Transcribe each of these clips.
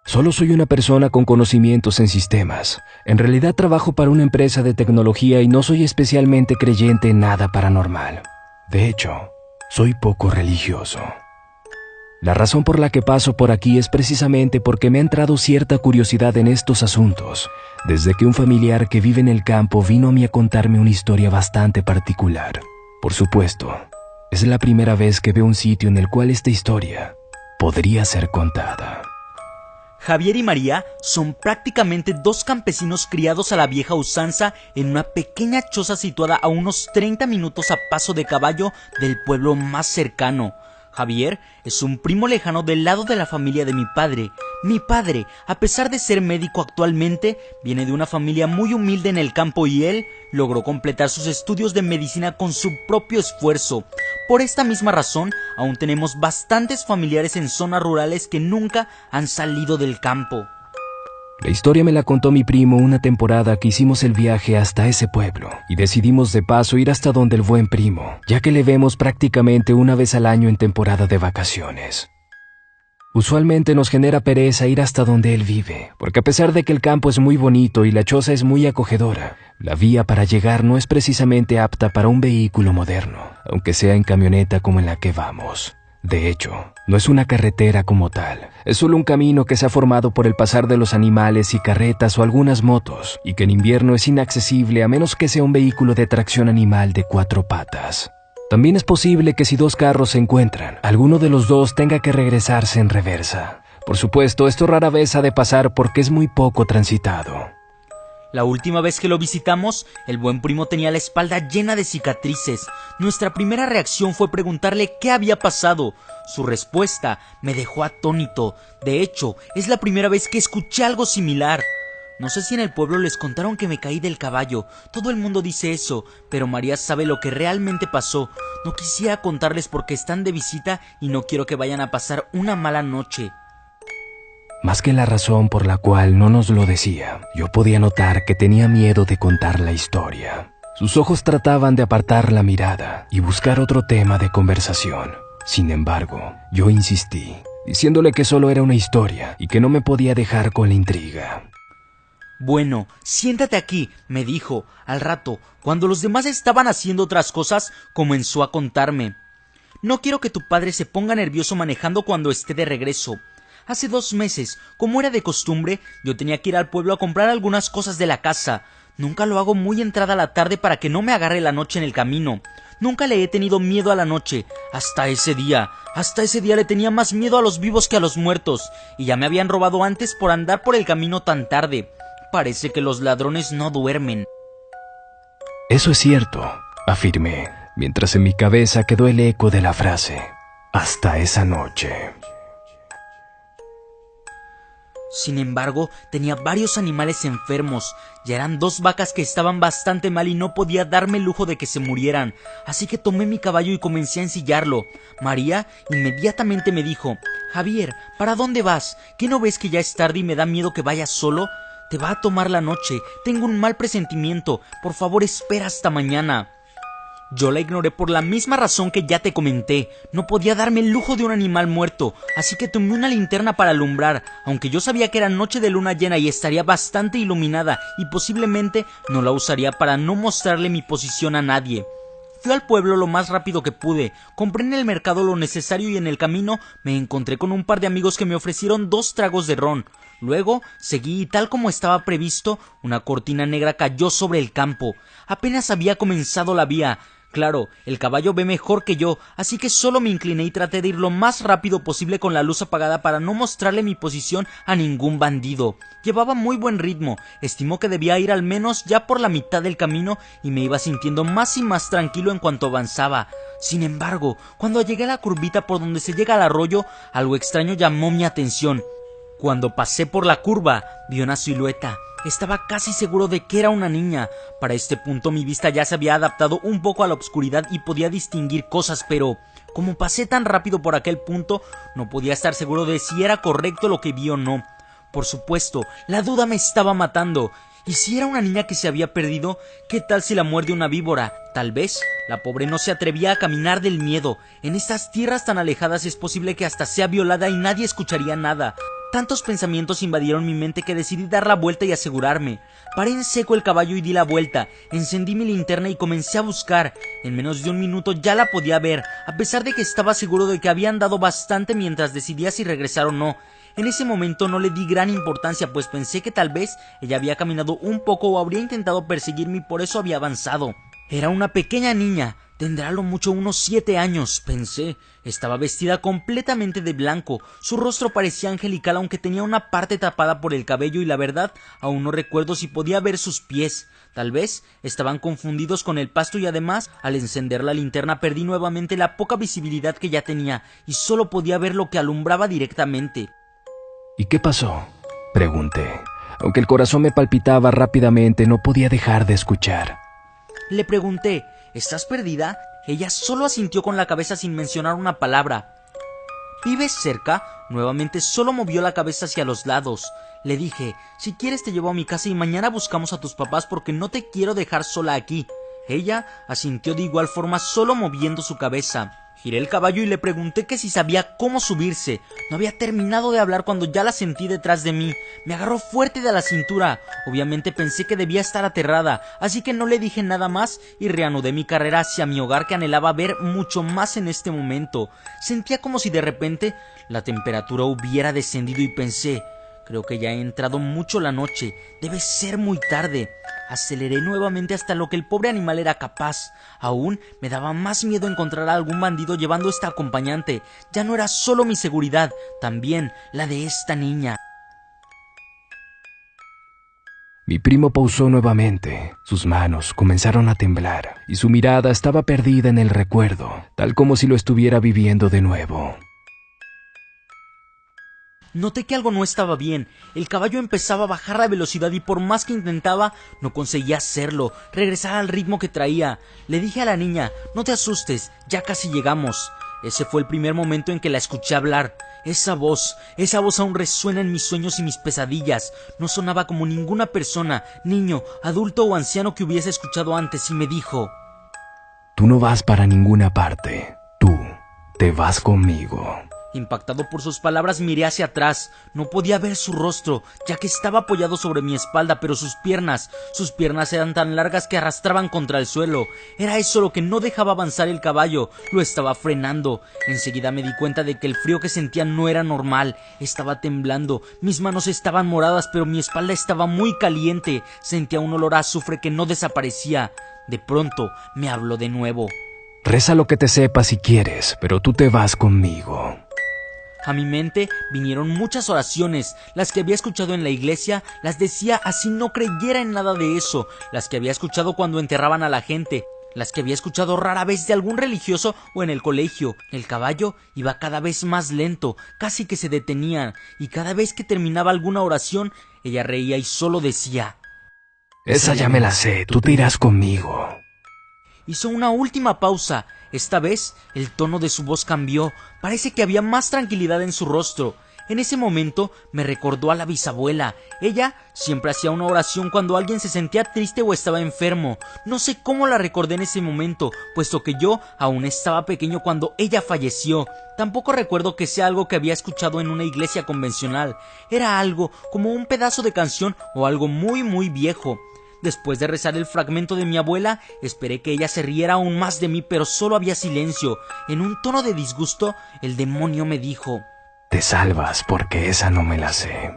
Solo soy una persona con conocimientos en sistemas. En realidad trabajo para una empresa de tecnología y no soy especialmente creyente en nada paranormal. De hecho, soy poco religioso. La razón por la que paso por aquí es precisamente porque me ha entrado cierta curiosidad en estos asuntos, desde que un familiar que vive en el campo vino a mí a contarme una historia bastante particular. Por supuesto, es la primera vez que veo un sitio en el cual esta historia podría ser contada. Javier y María son prácticamente dos campesinos criados a la vieja usanza en una pequeña choza situada a unos 30 minutos a paso de caballo del pueblo más cercano. Javier es un primo lejano del lado de la familia de mi padre. Mi padre, a pesar de ser médico actualmente, viene de una familia muy humilde en el campo y él logró completar sus estudios de medicina con su propio esfuerzo. Por esta misma razón, aún tenemos bastantes familiares en zonas rurales que nunca han salido del campo. La historia me la contó mi primo una temporada que hicimos el viaje hasta ese pueblo y decidimos de paso ir hasta donde el buen primo, ya que le vemos prácticamente una vez al año en temporada de vacaciones. Usualmente nos genera pereza ir hasta donde él vive, porque a pesar de que el campo es muy bonito y la choza es muy acogedora, la vía para llegar no es precisamente apta para un vehículo moderno, aunque sea en camioneta como en la que vamos. De hecho, no es una carretera como tal, es solo un camino que se ha formado por el pasar de los animales y carretas o algunas motos, y que en invierno es inaccesible a menos que sea un vehículo de tracción animal de 4 patas. También es posible que si 2 carros se encuentran, alguno de los 2 tenga que regresarse en reversa. Por supuesto, esto rara vez ha de pasar porque es muy poco transitado. La última vez que lo visitamos, el buen primo tenía la espalda llena de cicatrices. Nuestra primera reacción fue preguntarle qué había pasado. Su respuesta me dejó atónito. De hecho, es la primera vez que escuché algo similar. No sé si en el pueblo les contaron que me caí del caballo. Todo el mundo dice eso, pero María sabe lo que realmente pasó. No quisiera contarles porque están de visita y no quiero que vayan a pasar una mala noche. Más que la razón por la cual no nos lo decía, yo podía notar que tenía miedo de contar la historia. Sus ojos trataban de apartar la mirada y buscar otro tema de conversación. Sin embargo, yo insistí, diciéndole que solo era una historia y que no me podía dejar con la intriga. Bueno, siéntate aquí, me dijo. Al rato, cuando los demás estaban haciendo otras cosas, comenzó a contarme. No quiero que tu padre se ponga nervioso manejando cuando esté de regreso. Hace 2 meses, como era de costumbre, yo tenía que ir al pueblo a comprar algunas cosas de la casa. Nunca lo hago muy entrada la tarde para que no me agarre la noche en el camino. Nunca le he tenido miedo a la noche. Hasta ese día le tenía más miedo a los vivos que a los muertos. Y ya me habían robado antes por andar por el camino tan tarde. Parece que los ladrones no duermen. Eso es cierto, afirmé, mientras en mi cabeza quedó el eco de la frase. Hasta esa noche. Sin embargo, tenía varios animales enfermos. Ya eran 2 vacas que estaban bastante mal y no podía darme el lujo de que se murieran. Así que tomé mi caballo y comencé a ensillarlo. María inmediatamente me dijo: Javier, ¿para dónde vas? ¿Qué no ves que ya es tarde y me da miedo que vayas solo? Te va a tomar la noche. Tengo un mal presentimiento. Por favor, espera hasta mañana. Yo la ignoré por la misma razón que ya te comenté. No podía darme el lujo de un animal muerto, así que tomé una linterna para alumbrar, aunque yo sabía que era noche de luna llena y estaría bastante iluminada, y posiblemente no la usaría para no mostrarle mi posición a nadie. Fui al pueblo lo más rápido que pude, compré en el mercado lo necesario y en el camino me encontré con un par de amigos que me ofrecieron 2 tragos de ron. Luego seguí y tal como estaba previsto, una cortina negra cayó sobre el campo. Apenas había comenzado la vía. Claro, el caballo ve mejor que yo, así que solo me incliné y traté de ir lo más rápido posible con la luz apagada para no mostrarle mi posición a ningún bandido. Llevaba muy buen ritmo, estimó que debía ir al menos ya por la mitad del camino y me iba sintiendo más y más tranquilo en cuanto avanzaba. Sin embargo, cuando llegué a la curvita por donde se llega al arroyo, algo extraño llamó mi atención. Cuando pasé por la curva, vi una silueta. Estaba casi seguro de que era una niña. Para este punto mi vista ya se había adaptado un poco a la oscuridad y podía distinguir cosas, pero como pasé tan rápido por aquel punto, no podía estar seguro de si era correcto lo que vi o no. Por supuesto, la duda me estaba matando. ¿Y si era una niña que se había perdido? ¿Qué tal si la muerde una víbora? Tal vez la pobre no se atrevía a caminar del miedo. En estas tierras tan alejadas es posible que hasta sea violada y nadie escucharía nada. Tantos pensamientos invadieron mi mente que decidí dar la vuelta y asegurarme. Paré en seco el caballo y di la vuelta, encendí mi linterna y comencé a buscar. En menos de un minuto ya la podía ver, a pesar de que estaba seguro de que había andado bastante mientras decidía si regresar o no. En ese momento no le di gran importancia, pues pensé que tal vez ella había caminado un poco o habría intentado perseguirme y por eso había avanzado. Era una pequeña niña, tendrá a lo mucho unos 7 años, pensé. Estaba vestida completamente de blanco, su rostro parecía angelical aunque tenía una parte tapada por el cabello y la verdad aún no recuerdo si podía ver sus pies. Tal vez estaban confundidos con el pasto y además al encender la linterna perdí nuevamente la poca visibilidad que ya tenía y solo podía ver lo que alumbraba directamente. ¿Y qué pasó?, pregunté. Aunque el corazón me palpitaba rápidamente, no podía dejar de escuchar. Le pregunté, ¿estás perdida? Ella solo asintió con la cabeza sin mencionar una palabra. ¿Vives cerca? Nuevamente solo movió la cabeza hacia los lados. Le dije, si quieres te llevo a mi casa y mañana buscamos a tus papás porque no te quiero dejar sola aquí. Ella asintió de igual forma solo moviendo su cabeza. Giré el caballo y le pregunté que si sabía cómo subirse. No había terminado de hablar cuando ya la sentí detrás de mí. Me agarró fuerte de la cintura. Obviamente pensé que debía estar aterrada, así que no le dije nada más y reanudé mi carrera hacia mi hogar que anhelaba ver mucho más en este momento. Sentía como si de repente la temperatura hubiera descendido y pensé, creo que ya ha entrado mucho la noche, debe ser muy tarde. Aceleré nuevamente hasta lo que el pobre animal era capaz. Aún me daba más miedo encontrar a algún bandido llevando esta acompañante. Ya no era solo mi seguridad, también la de esta niña. Mi primo pausó nuevamente. Sus manos comenzaron a temblar y su mirada estaba perdida en el recuerdo, tal como si lo estuviera viviendo de nuevo. Noté que algo no estaba bien. El caballo empezaba a bajar la velocidad y por más que intentaba, no conseguía hacerlo, regresar al ritmo que traía. Le dije a la niña, no te asustes, ya casi llegamos. Ese fue el primer momento en que la escuché hablar. Esa voz aún resuena en mis sueños y mis pesadillas. No sonaba como ninguna persona, niño, adulto o anciano que hubiese escuchado antes y me dijo: Tú no vas para ninguna parte, tú te vas conmigo. Impactado por sus palabras miré hacia atrás. No podía ver su rostro, ya que estaba apoyado sobre mi espalda, pero sus piernas eran tan largas que arrastraban contra el suelo. Era eso lo que no dejaba avanzar el caballo, lo estaba frenando. Enseguida me di cuenta de que el frío que sentía no era normal, estaba temblando, mis manos estaban moradas, pero mi espalda estaba muy caliente. Sentía un olor a azufre que no desaparecía. De pronto me habló de nuevo. Reza lo que te sepa si quieres, pero tú te vas conmigo. A mi mente vinieron muchas oraciones, las que había escuchado en la iglesia, las decía así no creyera en nada de eso, las que había escuchado cuando enterraban a la gente, las que había escuchado rara vez de algún religioso o en el colegio. El caballo iba cada vez más lento, casi que se detenía, y cada vez que terminaba alguna oración, ella reía y solo decía: Esa ya me la sé, tú te irás conmigo. Hizo una última pausa. Esta vez el tono de su voz cambió. Parece que había más tranquilidad en su rostro. En ese momento me recordó a la bisabuela. Ella siempre hacía una oración cuando alguien se sentía triste o estaba enfermo. No sé cómo la recordé en ese momento, puesto que yo aún estaba pequeño cuando ella falleció. Tampoco recuerdo que sea algo que había escuchado en una iglesia convencional. Era algo como un pedazo de canción o algo muy viejo. Después de rezar el fragmento de mi abuela, esperé que ella se riera aún más de mí, pero solo había silencio. En un tono de disgusto, el demonio me dijo: Te salvas porque esa no me la sé.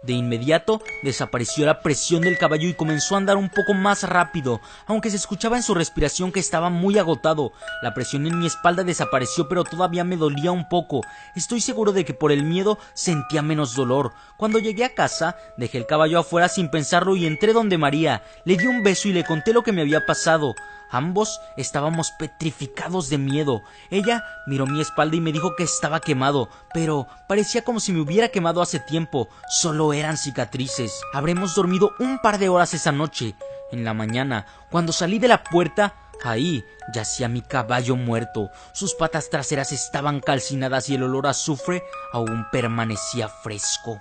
De inmediato desapareció la presión del caballo y comenzó a andar un poco más rápido, aunque se escuchaba en su respiración que estaba muy agotado. La presión en mi espalda desapareció, pero todavía me dolía un poco. Estoy seguro de que por el miedo sentía menos dolor. Cuando llegué a casa, dejé el caballo afuera sin pensarlo y entré donde María. Le di un beso y le conté lo que me había pasado. Ambos estábamos petrificados de miedo. Ella miró mi espalda y me dijo que estaba quemado, pero parecía como si me hubiera quemado hace tiempo. Solo eran cicatrices. Habremos dormido un par de horas esa noche. En la mañana, cuando salí de la puerta, ahí yacía mi caballo muerto. Sus patas traseras estaban calcinadas y el olor a azufre aún permanecía fresco.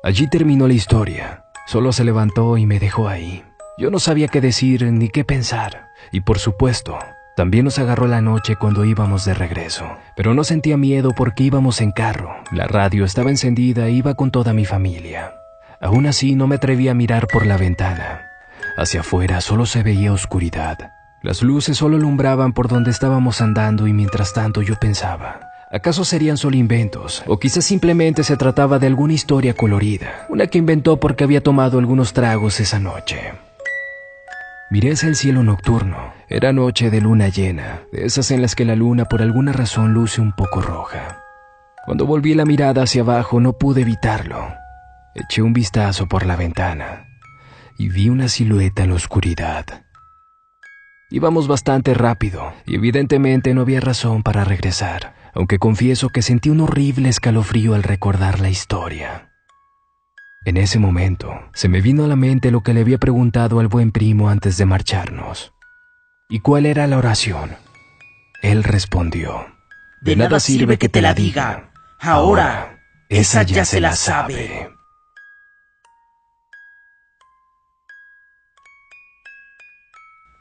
Allí terminó la historia. Solo se levantó y me dejó ahí. Yo no sabía qué decir ni qué pensar. Y por supuesto, También nos agarró la noche cuando íbamos de regreso, pero no sentía miedo porque íbamos en carro. La radio estaba encendida e iba con toda mi familia. Aún así no me atreví a mirar por la ventana. Hacia afuera solo se veía oscuridad. Las luces solo alumbraban por donde estábamos andando y mientras tanto yo pensaba, ¿acaso serían solo inventos? O quizás simplemente se trataba de alguna historia colorida, una que inventó porque había tomado algunos tragos esa noche. Miré hacia el cielo nocturno. Era noche de luna llena, de esas en las que la luna por alguna razón luce un poco roja. Cuando volví la mirada hacia abajo no pude evitarlo. Eché un vistazo por la ventana y vi una silueta en la oscuridad. Íbamos bastante rápido y evidentemente no había razón para regresar, aunque confieso que sentí un horrible escalofrío al recordar la historia. En ese momento, se me vino a la mente lo que le había preguntado al buen primo antes de marcharnos. ¿Y cuál era la oración? Él respondió: De nada sirve que te la diga. Ahora, esa ya se la sabe.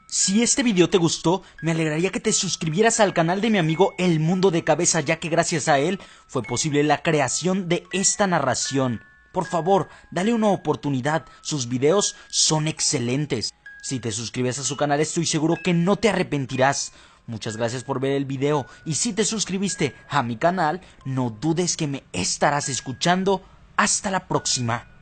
Si este video te gustó, me alegraría que te suscribieras al canal de mi amigo El Mundo de Cabeza, ya que gracias a él fue posible la creación de esta narración. Por favor, dale una oportunidad, sus videos son excelentes. Si te suscribes a su canal estoy seguro que no te arrepentirás. Muchas gracias por ver el video y si te suscribiste a mi canal, no dudes que me estarás escuchando. Hasta la próxima.